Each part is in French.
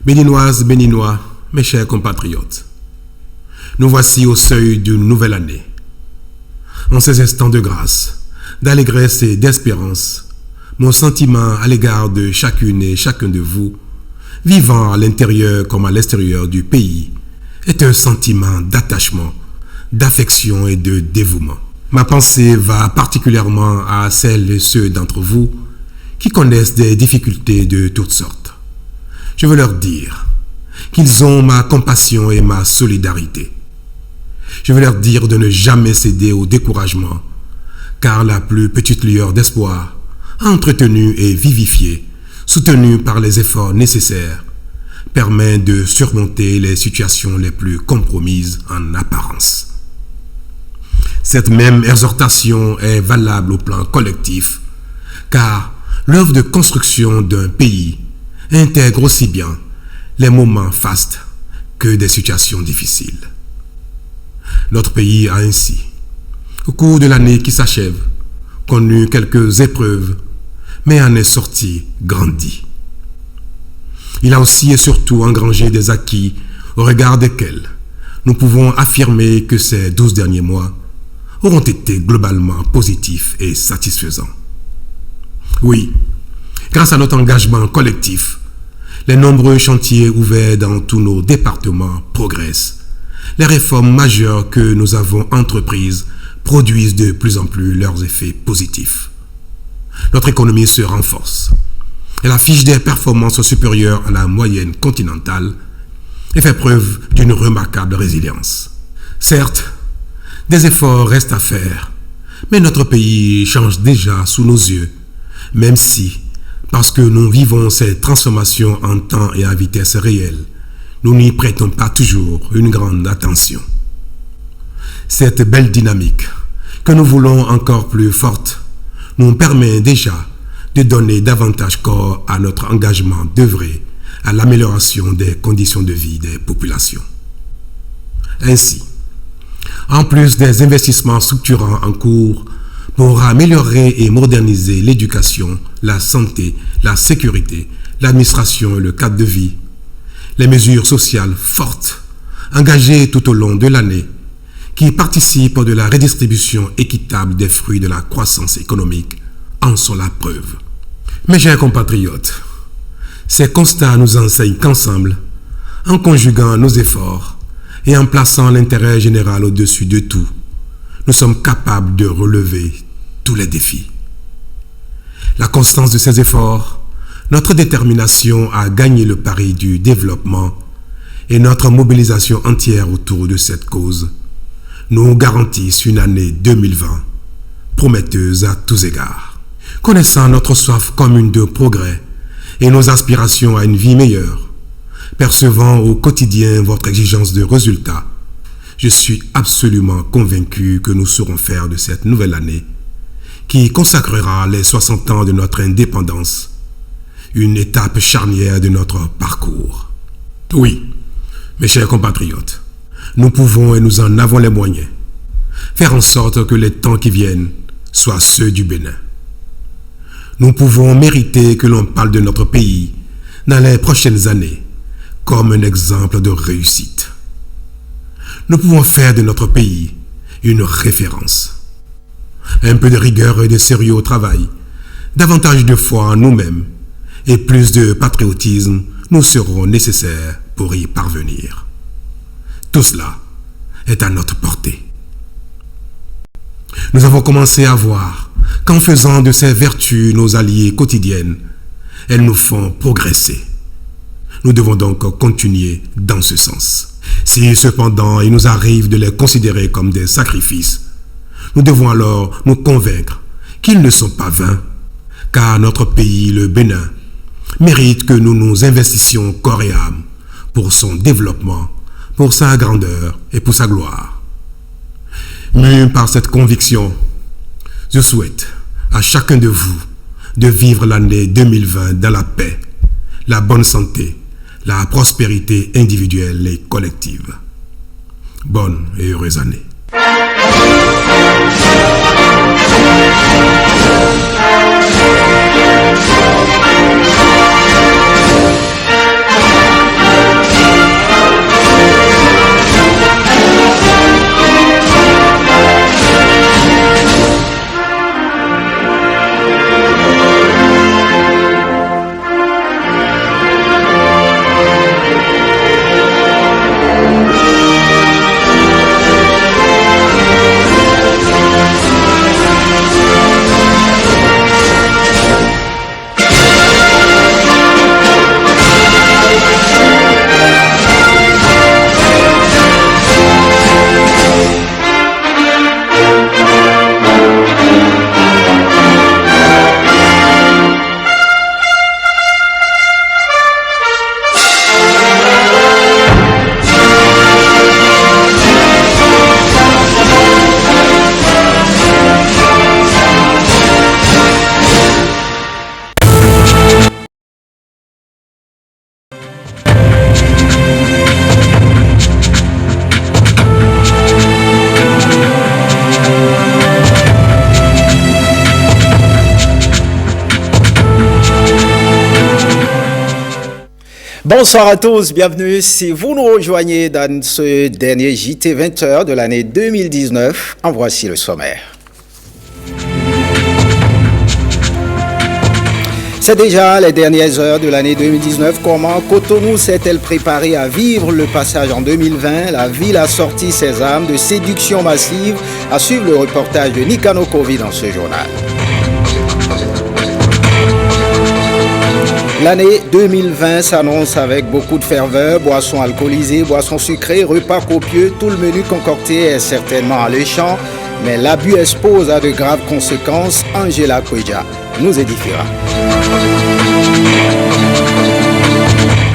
Béninoises, Béninois, mes chers compatriotes, nous voici au seuil d'une nouvelle année. En ces instants de grâce, d'allégresse et d'espérance, mon sentiment à l'égard de chacune et chacun de vous, vivant à l'intérieur comme à l'extérieur du pays, est un sentiment d'attachement, d'affection et de dévouement. Ma pensée va particulièrement à celles et ceux d'entre vous qui connaissent des difficultés de toutes sortes. Je veux leur dire qu'ils ont ma compassion et ma solidarité. Je veux leur dire de ne jamais céder au découragement, car la plus petite lueur d'espoir, entretenue et vivifiée, soutenue par les efforts nécessaires, permet de surmonter les situations les plus compromises en apparence. Cette même exhortation est valable au plan collectif, car l'œuvre de construction d'un pays intègre aussi bien les moments fastes que des situations difficiles. Notre pays a ainsi, au cours de l'année qui s'achève, connu quelques épreuves, mais en est sorti grandi. Il a aussi et surtout engrangé des acquis au regard desquels nous pouvons affirmer que ces 12 derniers mois auront été globalement positifs et satisfaisants. Oui, grâce à notre engagement collectif, les nombreux chantiers ouverts dans tous nos départements progressent. Les réformes majeures que nous avons entreprises produisent de plus en plus leurs effets positifs. Notre économie se renforce. Elle affiche des performances supérieures à la moyenne continentale et fait preuve d'une remarquable résilience. Certes, des efforts restent à faire, mais notre pays change déjà sous nos yeux, même si, parce que nous vivons ces transformations en temps et à vitesse réelle, nous n'y prêtons pas toujours une grande attention. Cette belle dynamique, que nous voulons encore plus forte, nous permet déjà de donner davantage corps à notre engagement d'œuvrer à l'amélioration des conditions de vie des populations. Ainsi, en plus des investissements structurants en cours pour améliorer et moderniser l'éducation, la santé, la sécurité, l'administration et le cadre de vie, les mesures sociales fortes, engagées tout au long de l'année, qui participent de la redistribution équitable des fruits de la croissance économique, en sont la preuve. Mes chers compatriotes, ces constats nous enseignent qu'ensemble, en conjuguant nos efforts et en plaçant l'intérêt général au-dessus de tout, nous sommes capables de relever tous les défis. La constance de ces efforts, notre détermination à gagner le pari du développement et notre mobilisation entière autour de cette cause nous garantissent une année 2020 prometteuse à tous égards. Connaissant notre soif commune de progrès et nos aspirations à une vie meilleure, percevant au quotidien votre exigence de résultats, je suis absolument convaincu que nous saurons faire de cette nouvelle année, qui consacrera les 60 ans de notre indépendance, une étape charnière de notre parcours. Oui, mes chers compatriotes, nous pouvons et nous en avons les moyens, faire en sorte que les temps qui viennent soient ceux du Bénin. Nous pouvons mériter que l'on parle de notre pays dans les prochaines années comme un exemple de réussite. Nous pouvons faire de notre pays une référence. Un peu de rigueur et de sérieux au travail, davantage de foi en nous-mêmes et plus de patriotisme nous seront nécessaires pour y parvenir. Tout cela est à notre portée. Nous avons commencé à voir qu'en faisant de ces vertus nos alliés quotidiennes, elles nous font progresser. Nous devons donc continuer dans ce sens. Si cependant il nous arrive de les considérer comme des sacrifices, nous devons alors nous convaincre qu'ils ne sont pas vains, car notre pays, le Bénin, mérite que nous nous investissions corps et âme pour son développement, pour sa grandeur et pour sa gloire. Mû par cette conviction, je souhaite à chacun de vous de vivre l'année 2020 dans la paix, la bonne santé, la prospérité individuelle et collective. Bonne et heureuse année. Bonsoir à tous, bienvenue si vous nous rejoignez dans ce dernier JT 20h de l'année 2019. En voici le sommaire. C'est déjà les dernières heures de l'année 2019. Comment Cotonou s'est-elle préparée à vivre le passage en 2020? La ville a sorti ses armes de séduction massive. À suivre le reportage de Nikano Kovi dans ce journal. L'année 2020 s'annonce avec beaucoup de ferveur, boissons alcoolisées, boissons sucrées, repas copieux, tout le menu concocté est certainement alléchant, mais l'abus expose à de graves conséquences. Angela Kweja nous édifiera.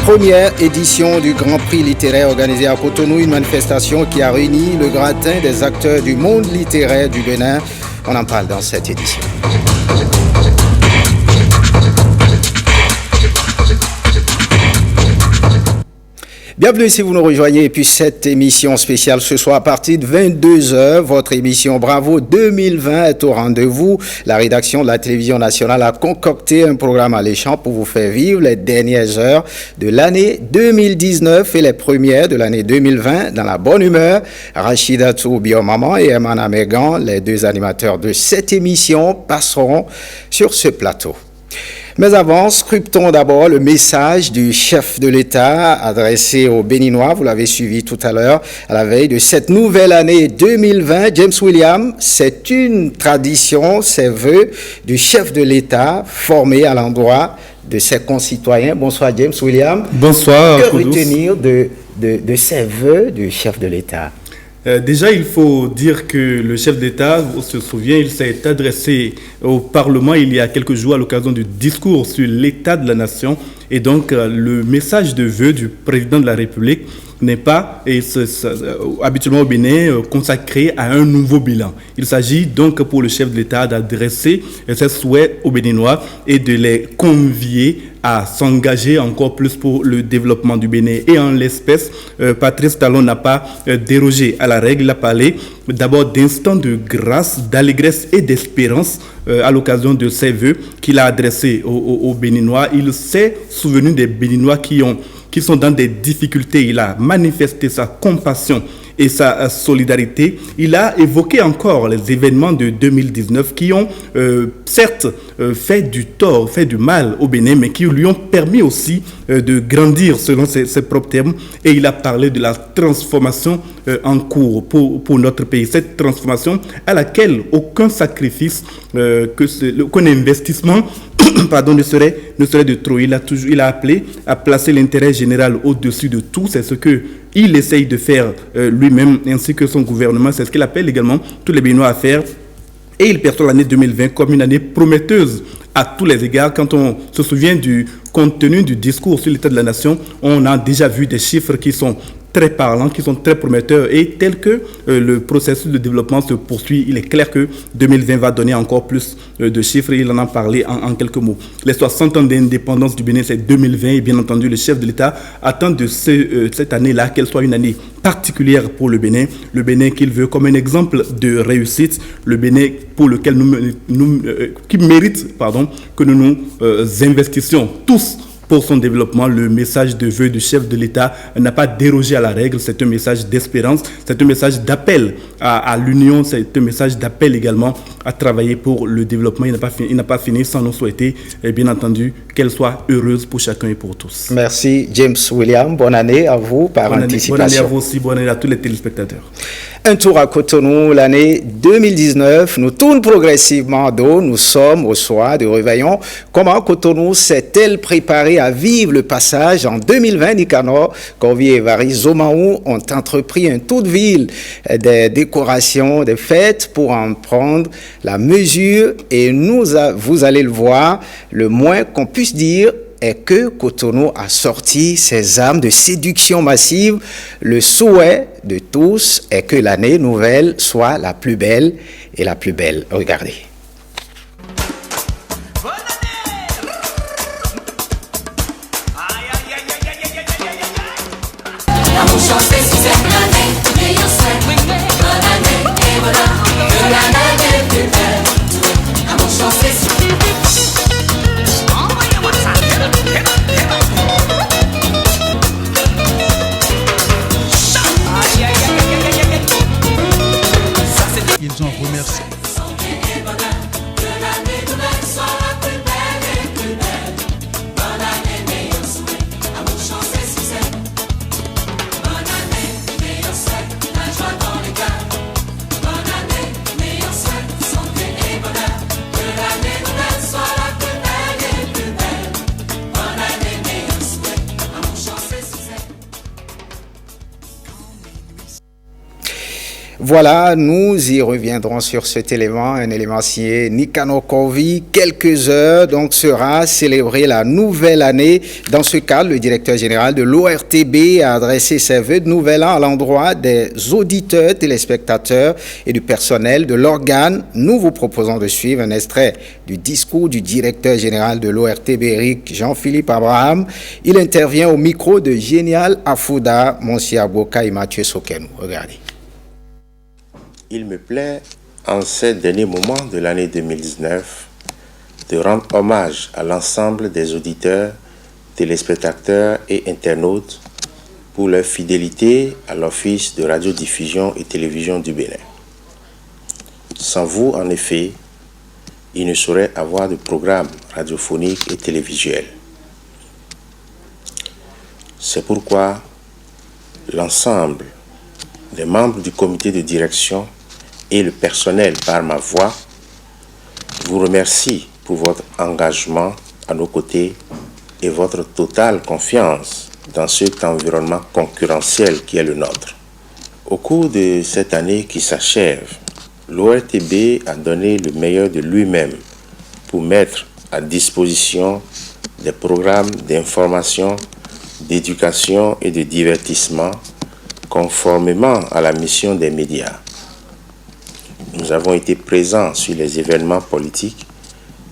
Première édition du Grand Prix littéraire organisé à Cotonou, une manifestation qui a réuni le gratin des acteurs du monde littéraire du Bénin. On en parle dans cette édition. Bienvenue si vous nous rejoignez et puis cette émission spéciale ce soir à partir de 22h. Votre émission Bravo 2020 est au rendez-vous. La rédaction de la télévision nationale a concocté un programme alléchant pour vous faire vivre les dernières heures de l'année 2019 et les premières de l'année 2020 dans la bonne humeur. Rachida Biomama et Emana Megan, les deux animateurs de cette émission, passeront sur ce plateau. Mais avant, scrutons d'abord le message du chef de l'État adressé aux Béninois. Vous l'avez suivi tout à l'heure, à la veille de cette nouvelle année 2020. James William, c'est une tradition, ces vœux du chef de l'État formés à l'endroit de ses concitoyens. Bonsoir James William. Bonsoir. Que retenir de ces vœux du chef de l'État? Déjà, il faut dire que le chef d'État, on se souvient, il s'est adressé au Parlement il y a quelques jours à l'occasion du discours sur l'état de la nation. Et donc, le message de vœu du président de la République n'est pas, habituellement au Bénin, consacré à un nouveau bilan. Il s'agit donc pour le chef de l'État d'adresser ses souhaits aux Béninois et de les convier à s'engager encore plus pour le développement du Bénin. Et en l'espèce, Patrice Talon n'a pas dérogé à la règle. Il a parlé d'abord d'instants de grâce, d'allégresse et d'espérance à l'occasion de ses vœux qu'il a adressés aux Béninois. Il s'est souvenu des Béninois qui sont dans des difficultés. Il a manifesté sa compassion et sa solidarité. Il a évoqué encore les événements de 2019 qui ont certes fait du tort, fait du mal au Bénin, mais qui lui ont permis aussi de grandir selon ses propres termes. Et il a parlé de la transformation en cours pour notre pays. Cette transformation à laquelle aucun sacrifice, aucun investissement ne serait de trop. Il a appelé à placer l'intérêt général au-dessus de tout. C'est ce qu'il essaye de faire lui-même ainsi que son gouvernement. C'est ce qu'il appelle également tous les Béninois à faire. Et il perçoit l'année 2020 comme une année prometteuse à tous les égards. Quand on se souvient du contenu du discours sur l'état de la nation, on a déjà vu des chiffres qui sont très parlants, qui sont très prometteurs et tel que le processus de développement se poursuit, il est clair que 2020 va donner encore plus de chiffres. Il en a parlé en quelques mots. Les 60 ans d'indépendance du Bénin, c'est 2020 et bien entendu le chef de l'État attend de cette année-là qu'elle soit une année particulière pour le Bénin qu'il veut comme un exemple de réussite, le Bénin pour lequel qui mérite que nous nous investissions tous pour son développement. Le message de vœu du chef de l'État n'a pas dérogé à la règle. C'est un message d'espérance, c'est un message d'appel à l'union, c'est un message d'appel également à travailler pour le développement. Il n'a pas fini sans nous souhaiter, bien entendu, qu'elle soit heureuse pour chacun et pour tous. Merci James William. Bonne année à vous par anticipation. Bonne année à vous aussi, bonne année à tous les téléspectateurs. Un tour à Cotonou, l'année 2019 nous tourne progressivement d'eau. Nous sommes au soir de réveillon. Comment Cotonou s'est-elle préparée à vivre le passage en 2020? Nicanor, Corvi et Varis Zomaou ont entrepris un tour de ville, des décorations, des fêtes pour en prendre la mesure. Et vous allez le voir, le moins qu'on puisse dire est que Cotonou a sorti ses armes de séduction massive. Le souhait de tous est que l'année nouvelle soit la plus belle et la plus belle. Regardez. Merci. Voilà, nous y reviendrons sur cet élément, un élément signé Nicanor Corvi. Quelques heures, donc, sera célébrée la nouvelle année. Dans ce cadre, le directeur général de l'ORTB a adressé ses vœux de nouvel an à l'endroit des auditeurs, téléspectateurs et du personnel de l'organe. Nous vous proposons de suivre un extrait du discours du directeur général de l'ORTB, Eric Jean-Philippe Abraham. Il intervient au micro de Génial Afouda, Monsieur Aboka et Mathieu Sokenou. Regardez. Il me plaît, en ces derniers moments de l'année 2019, de rendre hommage à l'ensemble des auditeurs, téléspectateurs et internautes pour leur fidélité à l'Office de radiodiffusion et télévision du Bénin. Sans vous, en effet, il ne saurait avoir de programme radiophonique et télévisuel. C'est pourquoi l'ensemble des membres du comité de direction et le personnel par ma voix vous remercie pour votre engagement à nos côtés et votre totale confiance dans cet environnement concurrentiel qui est le nôtre. Au cours de cette année qui s'achève, l'ORTB a donné le meilleur de lui-même pour mettre à disposition des programmes d'information, d'éducation et de divertissement conformément à la mission des médias. Nous avons été présents sur les événements politiques,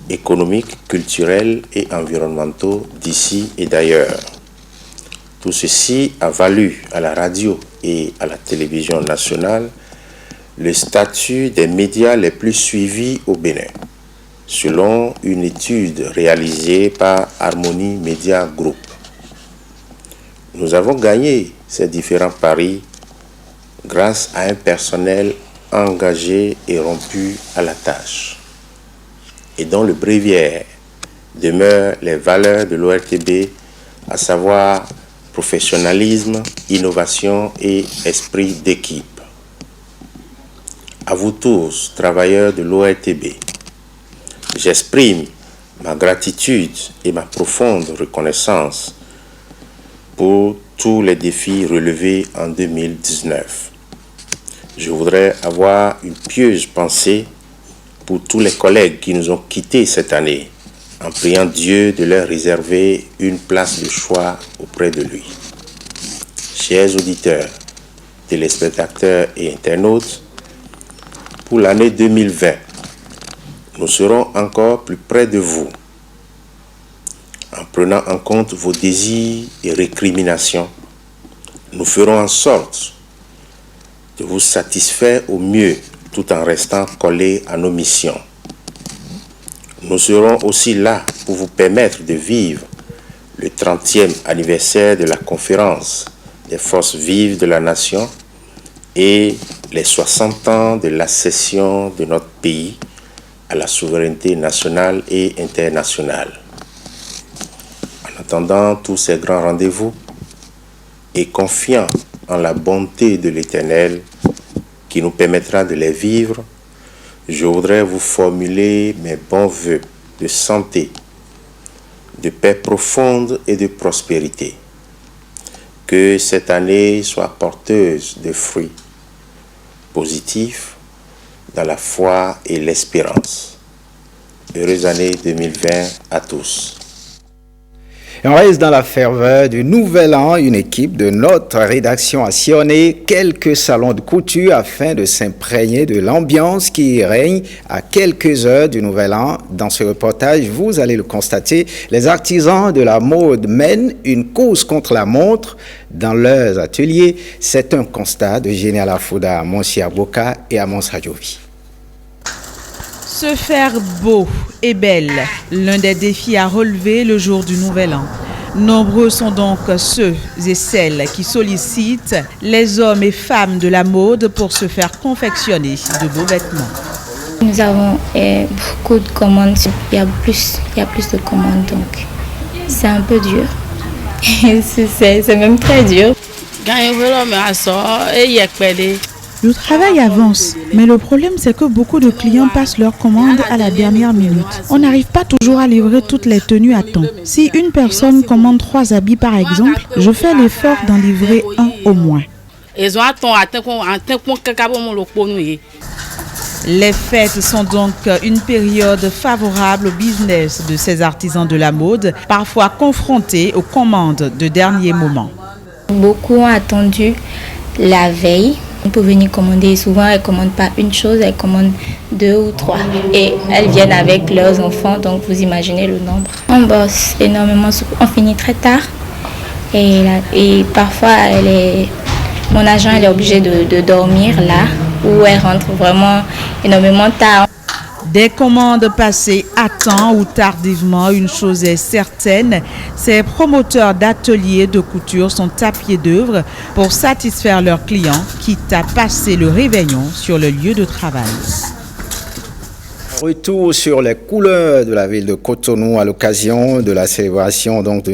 économiques, culturels et environnementaux d'ici et d'ailleurs. Tout ceci a valu à la radio et à la télévision nationale le statut des médias les plus suivis au Bénin, selon une étude réalisée par Harmonie Media Group. Nous avons gagné ces différents paris grâce à un personnel engagé et rompu à la tâche, et dont le bréviaire demeure les valeurs de l'ORTB, à savoir professionnalisme, innovation et esprit d'équipe. À vous tous, travailleurs de l'ORTB, j'exprime ma gratitude et ma profonde reconnaissance pour tous les défis relevés en 2019. Je voudrais avoir une pieuse pensée pour tous les collègues qui nous ont quittés cette année, en priant Dieu de leur réserver une place de choix auprès de lui. Chers auditeurs, téléspectateurs et internautes, pour l'année 2020, nous serons encore plus près de vous, en prenant en compte vos désirs et récriminations. Nous ferons en sorte de vous satisfaire au mieux tout en restant collés à nos missions. Nous serons aussi là pour vous permettre de vivre le 30e anniversaire de la conférence des forces vives de la nation et les 60 ans de l'accession de notre pays à la souveraineté nationale et internationale. En attendant tous ces grands rendez-vous et confiant en la bonté de l'Éternel qui nous permettra de les vivre, je voudrais vous formuler mes bons vœux de santé, de paix profonde et de prospérité. Que cette année soit porteuse de fruits positifs dans la foi et l'espérance. Heureuse année 2020 à tous. On reste dans la ferveur du Nouvel An. Une équipe de notre rédaction a sillonné quelques salons de couture afin de s'imprégner de l'ambiance qui règne à quelques heures du Nouvel An. Dans ce reportage, vous allez le constater, les artisans de la mode mènent une course contre la montre dans leurs ateliers. C'est un constat de Génial Afouda à Monsieur Aboka et à Mons Radiovi. Se faire beau et belle, l'un des défis à relever le jour du Nouvel An. Nombreux sont donc ceux et celles qui sollicitent les hommes et femmes de la mode pour se faire confectionner de beaux vêtements. Nous avons beaucoup de commandes. Il y a plus de commandes, donc c'est un peu dur. C'est même très dur. Le travail avance, mais le problème c'est que beaucoup de clients passent leurs commandes à la dernière minute. On n'arrive pas toujours à livrer toutes les tenues à temps. Si une personne commande 3 habits par exemple, je fais l'effort d'en livrer un au moins. Les fêtes sont donc une période favorable au business de ces artisans de la mode, parfois confrontés aux commandes de dernier moment. Beaucoup ont attendu la veille pour venir commander. Souvent, elles ne commandent pas une chose, elles commandent 2 ou 3. Et elles viennent avec leurs enfants, donc vous imaginez le nombre. On bosse énormément, on finit très tard. Et parfois, mon agent elle est obligé de dormir là, où elle rentre vraiment énormément tard. Des commandes passées à temps ou tardivement, une chose est certaine, ces promoteurs d'ateliers de couture sont à pied d'œuvre pour satisfaire leurs clients, quitte à passer le réveillon sur le lieu de travail. Retour sur les couleurs de la ville de Cotonou à l'occasion de la célébration donc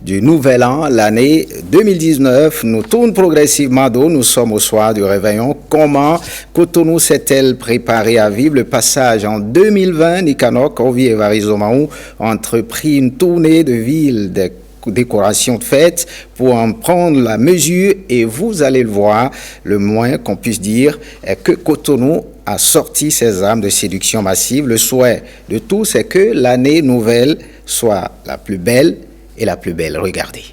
du nouvel an, l'année 2019. Nous tournons progressivement d'eau. Nous sommes au soir du réveillon. Comment Cotonou s'est-elle préparée à vivre le passage en 2020? Nicanor Corvi et Varizomaou ont entrepris une tournée de ville des décoration de fête pour en prendre la mesure, et vous allez le voir, le moins qu'on puisse dire est que Cotonou a sorti ses armes de séduction massive. Le souhait de tous, c'est que l'année nouvelle soit la plus belle et la plus belle. Regardez.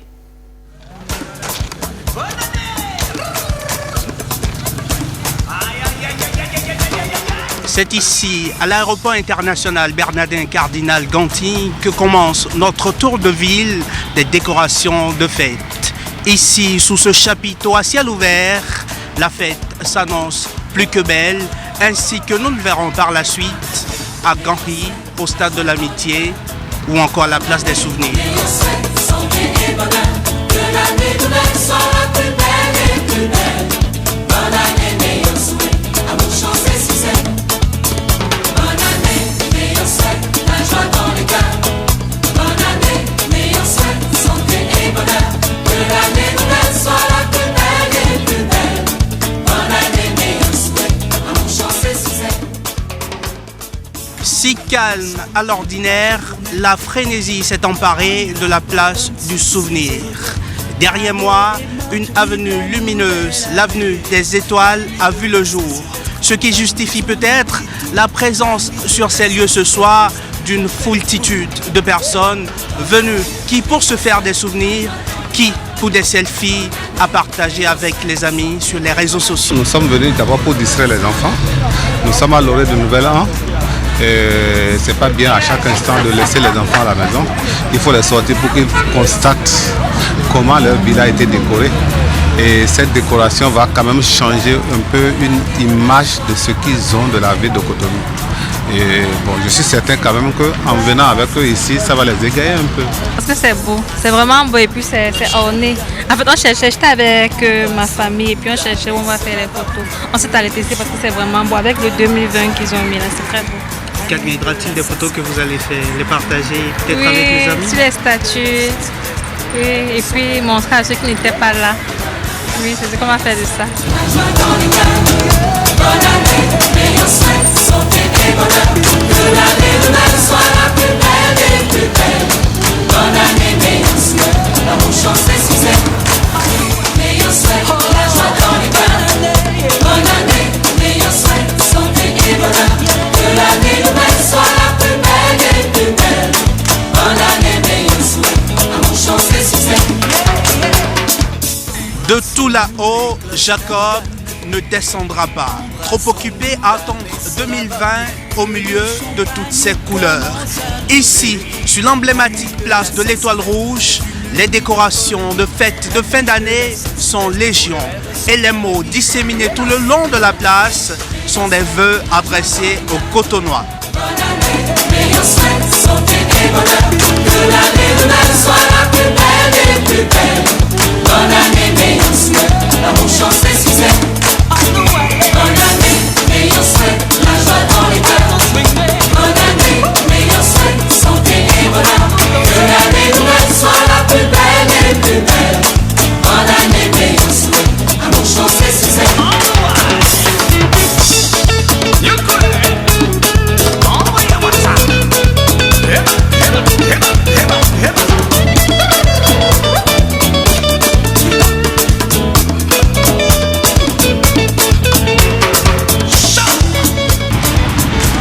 C'est ici, à l'aéroport international Bernardin Cardinal Ganty, que commence notre tour de ville des décorations de fête. Ici, sous ce chapiteau à ciel ouvert, la fête s'annonce plus que belle, ainsi que nous le verrons par la suite à Ganty, au stade de l'Amitié ou encore à la place des Souvenirs. Si calme à l'ordinaire, la frénésie s'est emparée de la place du Souvenir. Derrière moi, une avenue lumineuse, l'avenue des Étoiles, a vu le jour. Ce qui justifie peut-être la présence sur ces lieux ce soir d'une foultitude de personnes venues qui pour se faire des souvenirs, qui pour des selfies à partager avec les amis sur les réseaux sociaux. Nous sommes venus d'abord pour distraire les enfants. Nous sommes à l'orée du Nouvel An. C'est pas bien à chaque instant de laisser les enfants à la maison. Il faut les sortir pour qu'ils constatent comment leur ville a été décorée. Et cette décoration va quand même changer un peu une image de ce qu'ils ont de la ville de Cotonou. Et bon, je suis certain quand même qu'en venant avec eux ici, ça va les égayer un peu. Parce que c'est beau, c'est vraiment beau et puis c'est orné. En fait, j'étais avec ma famille et puis on cherchait où on va faire les photos. On s'est arrêté ici parce que c'est vraiment beau avec le 2020 qu'ils ont mis là, c'est très beau. Qu'admirera-t-il des photos que vous allez faire, les partager peut-être avec les amis? Sur les statues, oui, et puis montrer à ceux qui n'étaient pas là. Oui, c'est ce qu'on va faire de ça. De tout là-haut, Jacob ne descendra pas. Trop occupé à attendre 2020 au milieu de toutes ces couleurs. Ici, sur l'emblématique place de l'Étoile Rouge, les décorations de fêtes de fin d'année sont légion. Et les mots disséminés tout le long de la place sont des vœux adressés aux Cotonois. Bonne année, meilleurs souhaits, santé et bonheur. Que l'année nouvelle soit la plus belle des plus belles. Bonne année, meilleurs souhaits, l'amour, chance et succès. Bonne année, meilleurs souhaits, la joie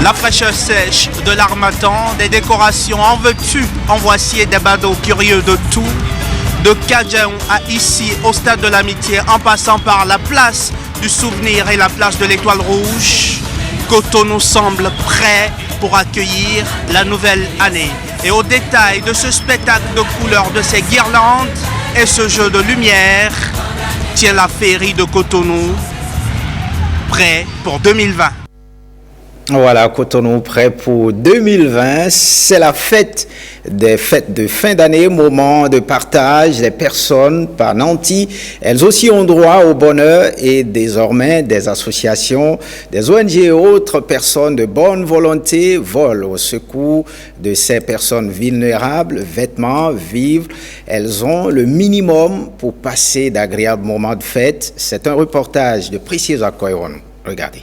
La fraîcheur sèche de l'Harmattan, des décorations en veux-tu, en voici et des badauds curieux de tout. De Kadjaou à ici, au stade de l'Amitié, en passant par la place du Souvenir et la place de l'Étoile Rouge, Cotonou semble prêt pour accueillir la nouvelle année. Et au détail de ce spectacle de couleurs, de ces guirlandes et ce jeu de lumière, tient la féerie de Cotonou, prêt pour 2020. Voilà, Cotonou prêt pour 2020. C'est la fête des fêtes de fin d'année, moment de partage. Les personnes par nantis, elles aussi ont droit au bonheur et désormais des associations, des ONG et autres personnes de bonne volonté volent au secours de ces personnes vulnérables, vêtements, vivres. Elles ont le minimum pour passer d'agréables moments de fête. C'est un reportage de Précieux Akoyon. Regardez.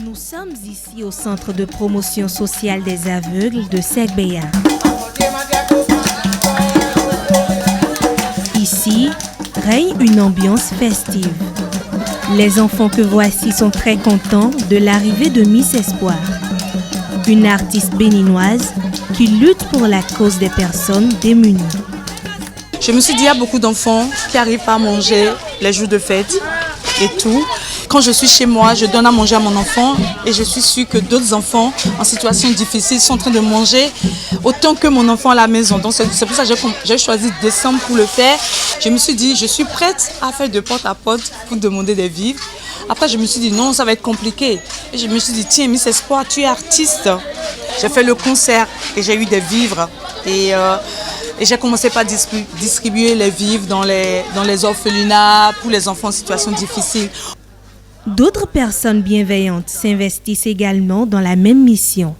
Nous sommes ici au centre de promotion sociale des aveugles de Segbeya. Ici, règne une ambiance festive. Les enfants que voici sont très contents de l'arrivée de Miss Espoir, une artiste béninoise qui lutte pour la cause des personnes démunies. Je me suis dit, il y a beaucoup d'enfants qui n'arrivent pas à manger les jours de fête et tout. Quand je suis chez moi, je donne à manger à mon enfant et je suis sûre que d'autres enfants en situation difficile sont en train de manger autant que mon enfant à la maison. Donc c'est pour ça que j'ai choisi décembre pour le faire. Je me suis dit, je suis prête à faire de porte à porte pour demander des vivres. Après, je me suis dit, non, ça va être compliqué. Et je me suis dit, tiens, Miss Espoir, tu es artiste. J'ai fait le concert et j'ai eu des vivres. Et j'ai commencé par distribuer les vivres dans les orphelinats pour les enfants en situation difficile. D'autres personnes bienveillantes s'investissent également dans la même mission,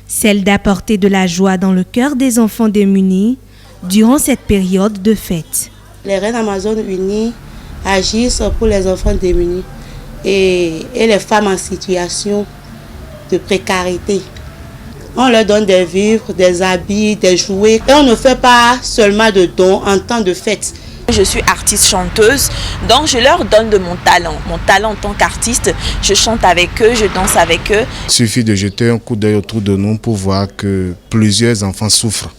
celle d'apporter de la joie dans le cœur des enfants démunis durant cette période de fête. Les Reines Amazones Unies agissent pour les enfants démunis et les femmes en situation de précarité. On leur donne des vivres, des habits, des jouets et on ne fait pas seulement de dons en temps de fête. Je suis artiste chanteuse, donc je leur donne de mon talent. Mon talent en tant qu'artiste, je chante avec eux, je danse avec eux. Il suffit de jeter un coup d'œil autour de nous pour voir que plusieurs enfants souffrent.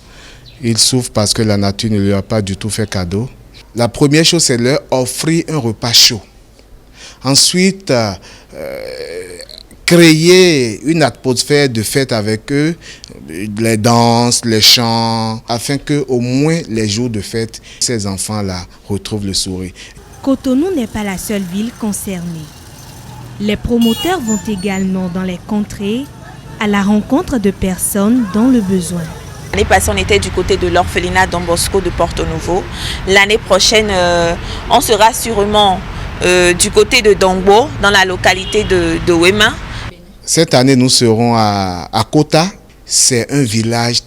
Ils souffrent parce que la nature ne leur a pas du tout fait cadeau. La première chose, c'est leur offrir un repas chaud. Ensuite, créer une atmosphère de fête avec eux, les danses, les chants, afin qu'au moins les jours de fête, ces enfants-là retrouvent le sourire. Cotonou n'est pas la seule ville concernée. Les promoteurs vont également dans les contrées à la rencontre de personnes dans le besoin. L'année passée, on était du côté de l'orphelinat Don Bosco de Porto Novo. L'année prochaine, on sera sûrement du côté de Dongbo, dans la localité de Wema. Cette année, nous serons à Kota. C'est un village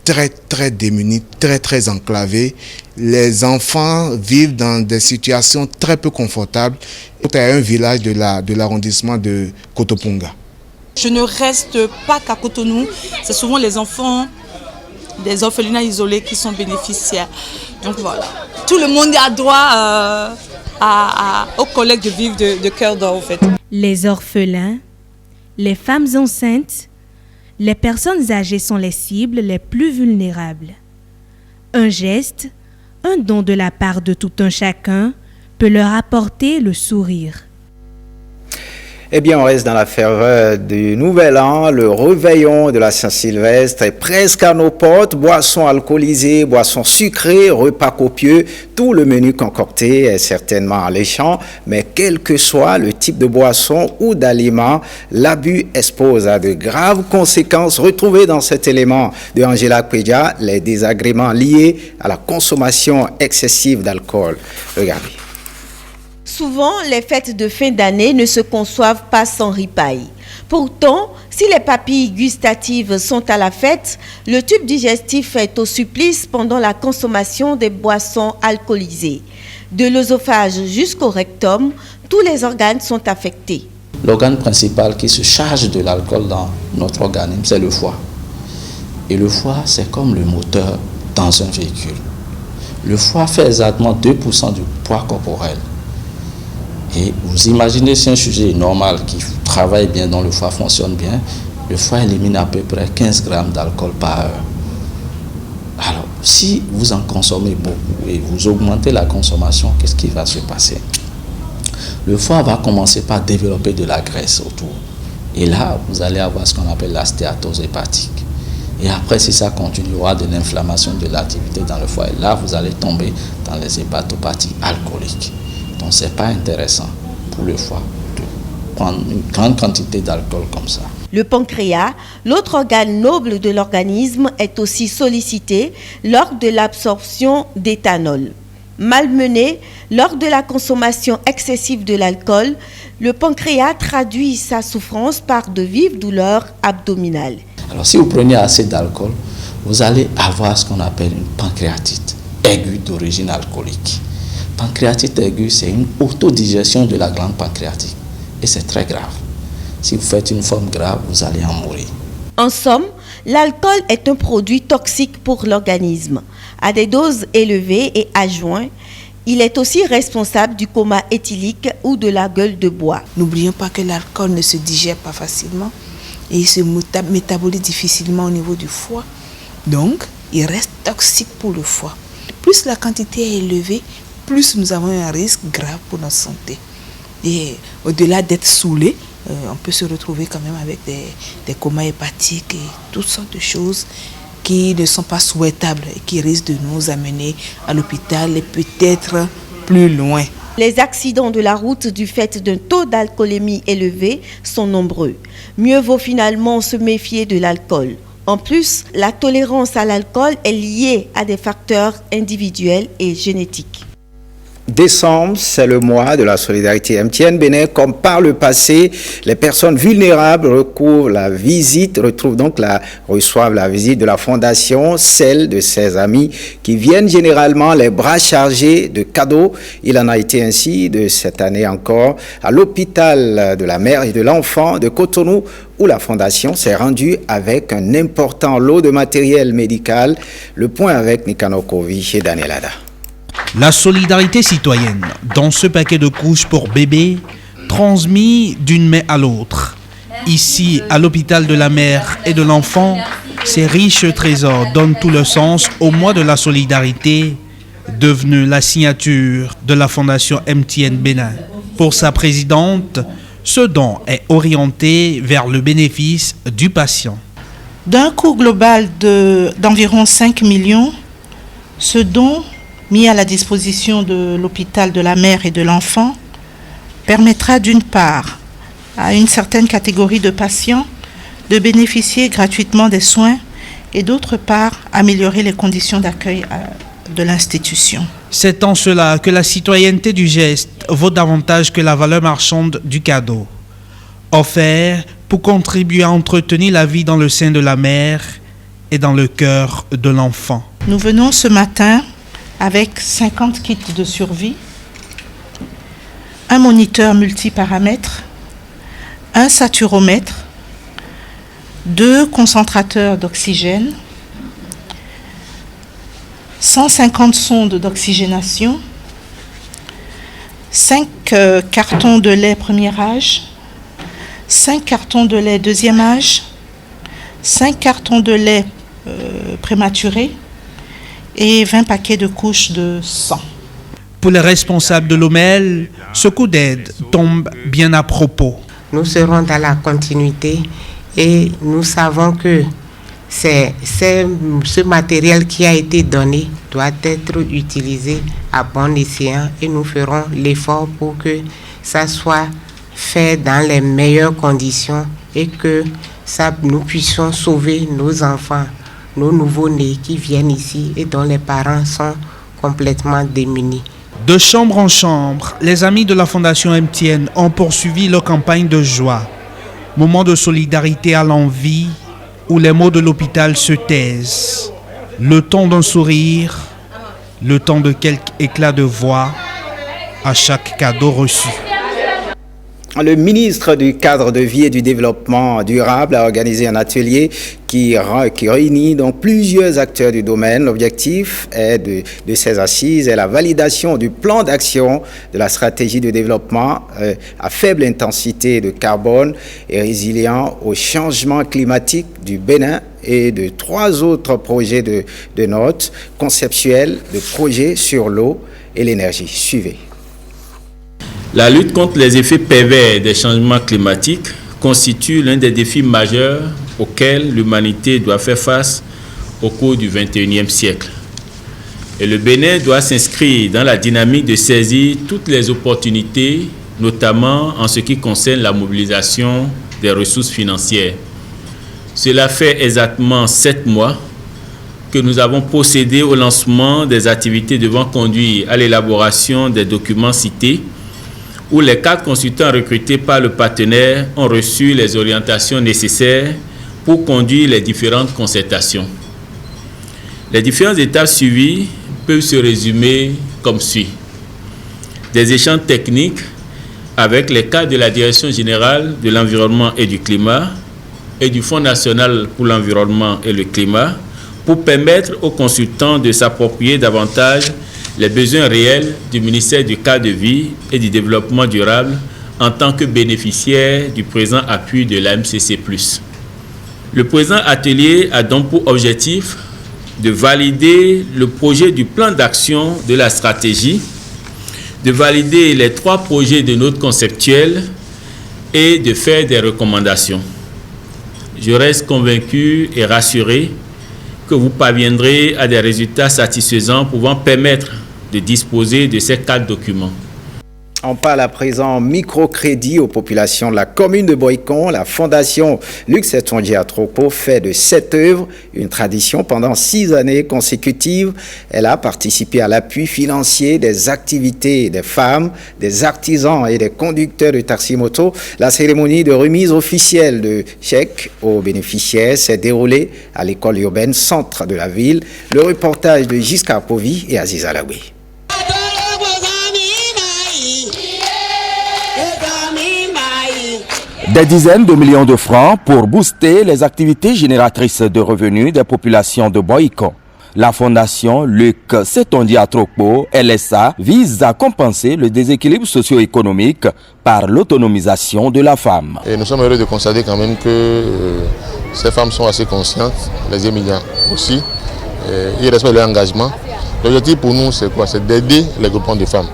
très démuni, très enclavé. Les enfants vivent dans des situations très peu confortables. Kota est un village de l'arrondissement de Kotopunga. Je ne reste pas qu'à Cotonou. C'est souvent les enfants des orphelinats isolés qui sont bénéficiaires. Donc voilà. Tout le monde a droit aux collègues de vivre de cœur d'or, en fait. Les orphelins, les femmes enceintes, les personnes âgées sont les cibles les plus vulnérables. Un geste, un don de la part de tout un chacun peut leur apporter le sourire. Eh bien, on reste dans la ferveur du Nouvel An. Le réveillon de la Saint-Sylvestre est presque à nos portes. Boissons alcoolisées, boissons sucrées, repas copieux. Tout le menu concocté est certainement alléchant. Mais quel que soit le type de boisson ou d'aliment, l'abus expose à de graves conséquences. Retrouvez dans cet élément de Angela Kwedia les désagréments liés à la consommation excessive d'alcool. Regardez. Souvent, les fêtes de fin d'année ne se conçoivent pas sans ripaille. Pourtant, si les papilles gustatives sont à la fête, le tube digestif est au supplice pendant la consommation des boissons alcoolisées. De l'œsophage jusqu'au rectum, tous les organes sont affectés. L'organe principal qui se charge de l'alcool dans notre organisme, c'est le foie. Et le foie, c'est comme le moteur dans un véhicule. Le foie fait exactement 2% du poids corporel. Et vous imaginez si un sujet est normal, qui travaille bien, dont le foie fonctionne bien, Le foie élimine à peu près 15 grammes d'alcool par heure. Alors, si vous en consommez beaucoup et vous augmentez la consommation, qu'est-ce qui va se passer? Le foie va commencer par développer de la graisse autour. Et là, vous allez avoir ce qu'on appelle la stéatose hépatique. Et après, si ça continue, il y aura de l'inflammation de l'activité dans le foie. Et là, vous allez tomber dans les hépatopathies alcooliques. Donc, ce n'est pas intéressant pour le foie de prendre une grande quantité d'alcool comme ça. Le pancréas, l'autre organe noble de l'organisme, est aussi sollicité lors de l'absorption d'éthanol. Malmené lors de la consommation excessive de l'alcool, le pancréas traduit sa souffrance par de vives douleurs abdominales. Alors si vous prenez assez d'alcool, vous allez avoir ce qu'on appelle une pancréatite aiguë d'origine alcoolique. Pancréatite aiguë, c'est une autodigestion de la glande pancréatique et c'est très grave. Si vous faites une forme grave, vous allez en mourir. En somme, l'alcool est un produit toxique pour l'organisme. À des doses élevées et à jeun, il est aussi responsable du coma éthylique ou de la gueule de bois. N'oublions pas que l'alcool ne se digère pas facilement et il se métabolise difficilement au niveau du foie. Donc, il reste toxique pour le foie. Plus la quantité est élevée, plus nous avons un risque grave pour notre santé. Et au-delà d'être saoulé, on peut se retrouver quand même avec des comas hépatiques et toutes sortes de choses qui ne sont pas souhaitables et qui risquent de nous amener à l'hôpital et peut-être plus loin. Les accidents de la route du fait d'un taux d'alcoolémie élevé sont nombreux. Mieux vaut finalement se méfier de l'alcool. En plus, la tolérance à l'alcool est liée à des facteurs individuels et génétiques. Décembre, c'est le mois de la solidarité MTN Bénin. Comme par le passé, les personnes vulnérables reçoivent la visite de la fondation, celle de ses amis qui viennent généralement les bras chargés de cadeaux. Il en a été ainsi de cette année encore à l'hôpital de la mère et de l'enfant de Cotonou, où la fondation s'est rendue avec un important lot de matériel médical. Le point avec Nicanor Kovi et Daniel Ada. La solidarité citoyenne dans ce paquet de couches pour bébés transmis d'une main à l'autre. Ici, à l'hôpital de la mère et de l'enfant, ces riches trésors donnent tout le sens au mois de la solidarité, devenu la signature de la fondation MTN Bénin. Pour sa présidente, ce don est orienté vers le bénéfice du patient. D'un coût global d'environ 5 millions, ce don mis à la disposition de l'hôpital de la mère et de l'enfant permettra d'une part à une certaine catégorie de patients de bénéficier gratuitement des soins et d'autre part améliorer les conditions d'accueil de l'institution. C'est en cela que la citoyenneté du geste vaut davantage que la valeur marchande du cadeau. Offert pour contribuer à entretenir la vie dans le sein de la mère et dans le cœur de l'enfant. Nous venons ce matin avec 50 kits de survie, un moniteur multiparamètres, un saturomètre, 2 concentrateurs d'oxygène, 150 sondes d'oxygénation, 5 cartons de lait premier âge, 5 cartons de lait deuxième âge, 5 cartons de lait prématuré, et 20 paquets de couches de sang. Pour les responsables de l'OMEL, ce coup d'aide tombe bien à propos. Nous serons dans la continuité et nous savons que ce matériel qui a été donné doit être utilisé à bon escient et nous ferons l'effort pour que ça soit fait dans les meilleures conditions et que nous puissions sauver nos enfants, nos nouveaux-nés qui viennent ici et dont les parents sont complètement démunis. De chambre en chambre, les amis de la Fondation MTN ont poursuivi leur campagne de joie. Moment de solidarité à l'envi où les mots de l'hôpital se taisent. Le temps d'un sourire, le temps de quelques éclats de voix à chaque cadeau reçu. Le ministre du Cadre de vie et du Développement durable a organisé un atelier qui réunit donc plusieurs acteurs du domaine. L'objectif de ces assises est la validation du plan d'action de la stratégie de développement à faible intensité de carbone et résilient au changement climatique du Bénin et de 3 autres projets de notes conceptuelles de projets sur l'eau et l'énergie. Suivez. La lutte contre les effets pervers des changements climatiques constitue l'un des défis majeurs auxquels l'humanité doit faire face au cours du XXIe siècle. Et le Bénin doit s'inscrire dans la dynamique de saisir toutes les opportunités, notamment en ce qui concerne la mobilisation des ressources financières. Cela fait exactement 7 mois que nous avons procédé au lancement des activités devant conduire à l'élaboration des documents cités, où les 4 consultants recrutés par le partenaire ont reçu les orientations nécessaires pour conduire les différentes concertations. Les différentes étapes suivies peuvent se résumer comme suit. Des échanges techniques avec les cadres de la Direction générale de l'environnement et du climat et du Fonds national pour l'environnement et le climat pour permettre aux consultants de s'approprier davantage les besoins réels du ministère du Cadre de vie et du développement durable en tant que bénéficiaire du présent appui de la MCC+. Le présent atelier a donc pour objectif de valider le projet du plan d'action de la stratégie, de valider les 3 projets de notes conceptuelles et de faire des recommandations. Je reste convaincu et rassuré que vous parviendrez à des résultats satisfaisants pouvant permettre de disposer de ces 4 documents. On parle à présent microcrédit aux populations de la commune de Boycon. La fondation Luc Setonji Atropo fait de cette œuvre une tradition pendant 6 années consécutives. Elle a participé à l'appui financier des activités des femmes, des artisans et des conducteurs de taxi-moto. La cérémonie de remise officielle de chèques aux bénéficiaires s'est déroulée à l'école urbaine centre de la ville. Le reportage de Giscard Povy et Aziz Alaoui. Des dizaines de millions de francs pour booster les activités génératrices de revenus des populations de Boycon. La fondation Luc Setonji Atropo, LSA, vise à compenser le déséquilibre socio-économique par l'autonomisation de la femme. Et nous sommes heureux de constater quand même que ces femmes sont assez conscientes, les émigrants aussi, ils respectent leur engagement. L'objectif pour nous, c'est quoi? C'est d'aider les groupements de femmes.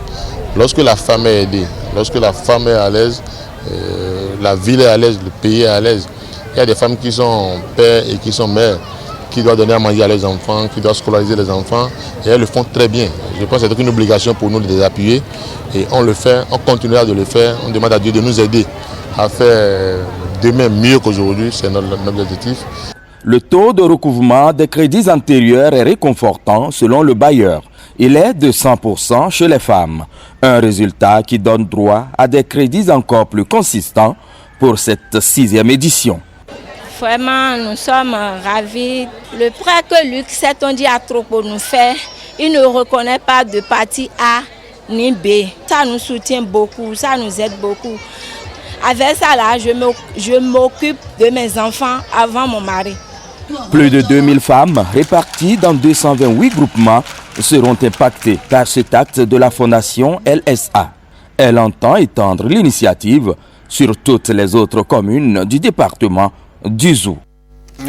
Lorsque la femme est aidée, lorsque la femme est à l'aise, la ville est à l'aise, le pays est à l'aise. Il y a des femmes qui sont pères et qui sont mères, qui doivent donner à manger à leurs enfants, qui doivent scolariser les enfants, et elles le font très bien. Je pense que c'est une obligation pour nous de les appuyer, et on le fait, on continuera de le faire. On demande à Dieu de nous aider à faire demain mieux qu'aujourd'hui, c'est notre objectif. Le taux de recouvrement des crédits antérieurs est réconfortant selon le bailleur. Il est de 100% chez les femmes. Un résultat qui donne droit à des crédits encore plus consistants pour cette 6e édition. Vraiment, nous sommes ravis. Le prêt que Luc Setonji Atropo nous fait, il ne reconnaît pas de partie A ni B. Ça nous soutient beaucoup, ça nous aide beaucoup. Avec ça, là, je m'occupe de mes enfants avant mon mari. Plus de 2000 femmes réparties dans 228 groupements seront impactées par cet acte de la fondation LSA. Elle entend étendre l'initiative sur toutes les autres communes du département du Zou.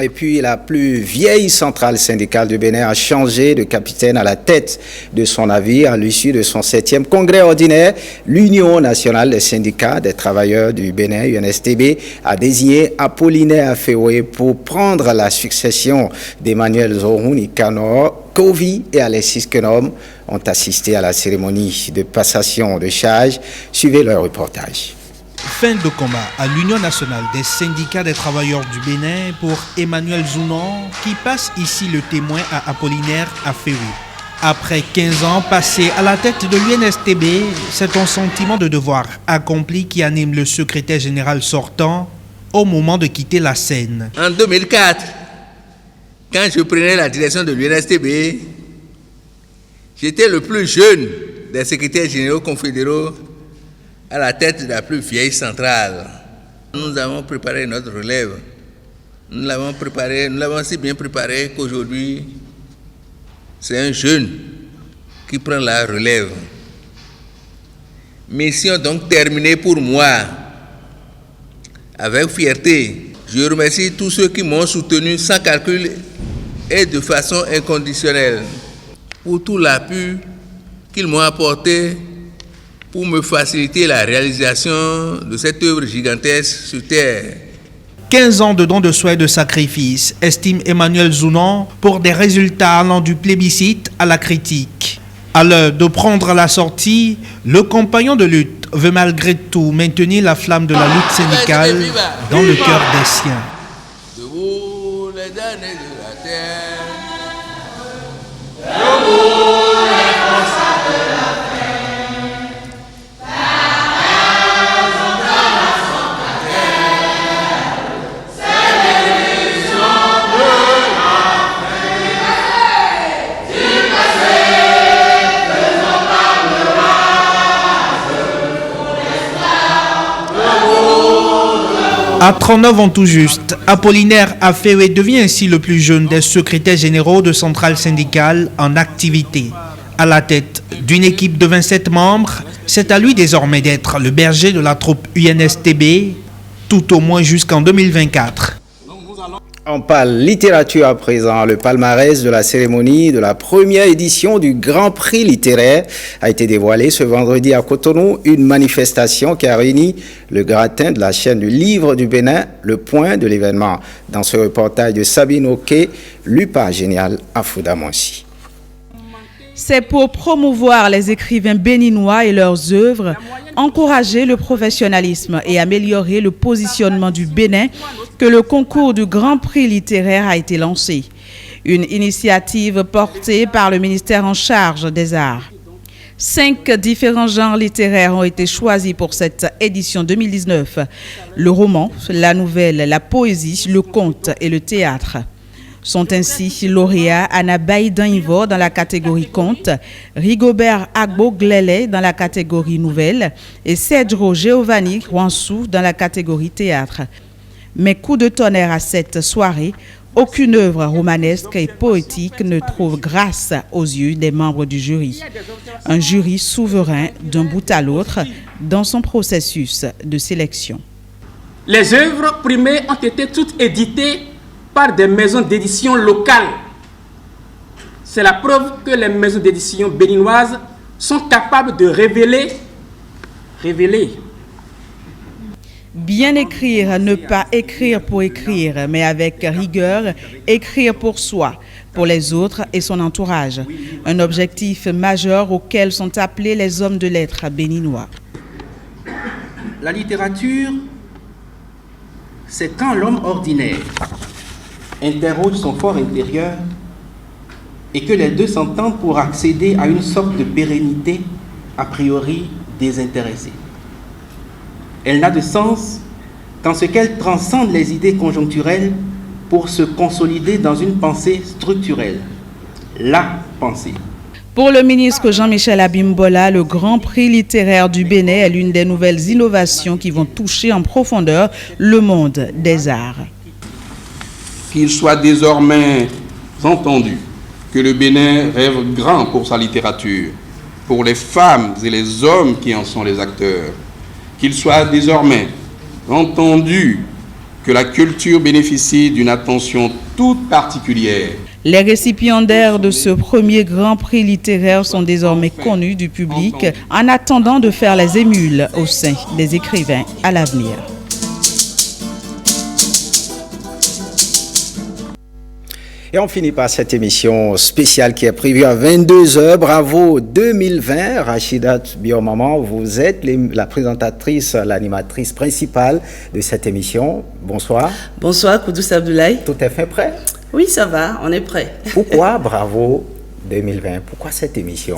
Et puis la plus vieille centrale syndicale du Bénin a changé de capitaine à la tête de son navire à l'issue de son 7e congrès ordinaire. L'Union nationale des syndicats des travailleurs du Bénin, UNSTB, a désigné Apollinaire Afewe pour prendre la succession d'Emmanuel Zorouni Kanor. Kovi et Alexis Kenom ont assisté à la cérémonie de passation de charge. Suivez leur reportage. Fin de combat à l'Union nationale des syndicats des travailleurs du Bénin pour Emmanuel Zounon qui passe ici le témoin à Apollinaire Afewe. Après 15 ans passés à la tête de l'UNSTB, c'est un sentiment de devoir accompli qui anime le secrétaire général sortant au moment de quitter la scène. En 2004, quand je prenais la direction de l'UNSTB, j'étais le plus jeune des secrétaires généraux confédéraux à la tête de la plus vieille centrale. Nous avons préparé notre relève. Nous l'avons si bien préparé qu'aujourd'hui, c'est un jeune qui prend la relève. Mission donc terminée pour moi. Avec fierté, je remercie tous ceux qui m'ont soutenu sans calcul et de façon inconditionnelle pour tout l'appui qu'ils m'ont apporté pour me faciliter la réalisation de cette œuvre gigantesque sur Terre. 15 ans de dons de soi et de sacrifice, estime Emmanuel Zounon, pour des résultats allant du plébiscite à la critique. À l'heure de prendre la sortie, le compagnon de lutte veut malgré tout maintenir la flamme de la lutte syndicale dans le cœur des siens. Debout les damnés de la terre. À 39 ans tout juste, Apollinaire Aféwé devient ainsi le plus jeune des secrétaires généraux de centrales syndicales en activité. À la tête d'une équipe de 27 membres, c'est à lui désormais d'être le berger de la troupe UNSTB, tout au moins jusqu'en 2024. On parle littérature à présent. Le palmarès de la cérémonie de la première édition du Grand Prix littéraire a été dévoilé ce vendredi à Cotonou. Une manifestation qui a réuni le gratin de la chaîne du Livre du Bénin, le point de l'événement. Dans ce reportage de Sabine Oké, lu par Génial Afoudamonsi. C'est pour promouvoir les écrivains béninois et leurs œuvres, encourager le professionnalisme et améliorer le positionnement du Bénin que le concours du Grand Prix littéraire a été lancé. Une initiative portée par le ministère en charge des Arts. 5 différents genres littéraires ont été choisis pour cette édition 2019. Le roman, la nouvelle, la poésie, le conte et le théâtre. Sont ainsi lauréats Anna Baïdan-Ivo dans la catégorie conte, Rigobert Agbo-Glele dans la catégorie nouvelle et Cedro Giovanni Wansou dans la catégorie théâtre. Mais coup de tonnerre à cette soirée, aucune œuvre romanesque et poétique ne trouve grâce aux yeux des membres du jury. Un jury souverain d'un bout à l'autre dans son processus de sélection. Les œuvres primées ont été toutes éditées par des maisons d'édition locales. C'est la preuve que les maisons d'édition béninoises sont capables de révéler. Bien écrire, ne pas écrire pour écrire, mais avec rigueur, écrire pour soi, pour les autres et son entourage. Un objectif majeur auquel sont appelés les hommes de lettres béninois. La littérature, c'est quand l'homme ordinaire interroge son fort intérieur et que les deux s'entendent pour accéder à une sorte de pérennité a priori désintéressée. Elle n'a de sens qu'en ce qu'elle transcende les idées conjoncturelles pour se consolider dans une pensée structurelle, la pensée. Pour le ministre Jean-Michel Abimbola, le Grand Prix littéraire du Bénin est l'une des nouvelles innovations qui vont toucher en profondeur le monde des arts. Qu'il soit désormais entendu que le Bénin rêve grand pour sa littérature, pour les femmes et les hommes qui en sont les acteurs. Qu'il soit désormais entendu que la culture bénéficie d'une attention toute particulière. Les récipiendaires de ce premier Grand Prix littéraire sont désormais connus du public en attendant de faire les émules au sein des écrivains à l'avenir. Et on finit par cette émission spéciale qui est prévue à 22h. Bravo 2020. Rachidat Biomaman, vous êtes la présentatrice, l'animatrice principale de cette émission. Bonsoir. Bonsoir, Koudous Abdoulaye. Tout est fait prêt? Oui, ça va, on est prêt. Pourquoi Bravo 2020? Pourquoi cette émission?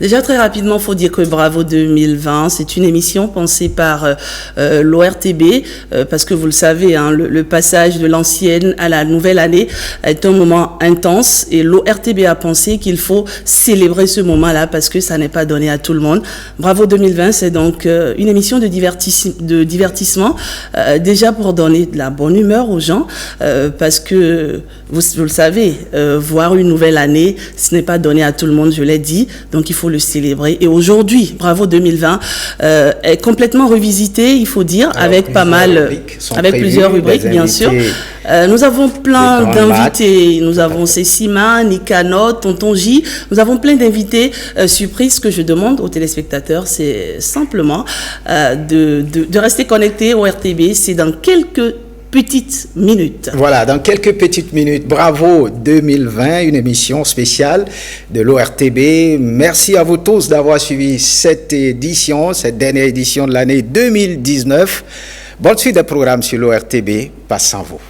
Déjà, très rapidement, il faut dire que Bravo 2020, c'est une émission pensée par l'ORTB, parce que vous le savez, hein, le passage de l'ancienne à la nouvelle année est un moment intense, et l'ORTB a pensé qu'il faut célébrer ce moment-là, parce que ça n'est pas donné à tout le monde. Bravo 2020, c'est donc une émission de divertissement, déjà pour donner de la bonne humeur aux gens, parce que, vous le savez, voir une nouvelle année, ce n'est pas donné à tout le monde, je l'ai dit, donc il faut le célébrer. Et aujourd'hui, Bravo 2020 est complètement revisité, il faut dire, avec pas mal, avec plusieurs rubriques, bien sûr. Nous avons plein d'invités. Nous avons Cécima, Nicanor, Tonton J. Nous avons plein d'invités surprises. Ce que je demande aux téléspectateurs, c'est simplement de rester connectés au RTB. C'est dans quelques petites minutes. Voilà, dans quelques petites minutes. Bravo 2020, une émission spéciale de l'ORTB. Merci à vous tous d'avoir suivi cette édition, cette dernière édition de l'année 2019. Bonne suite des programmes sur l'ORTB. Passe sans vous.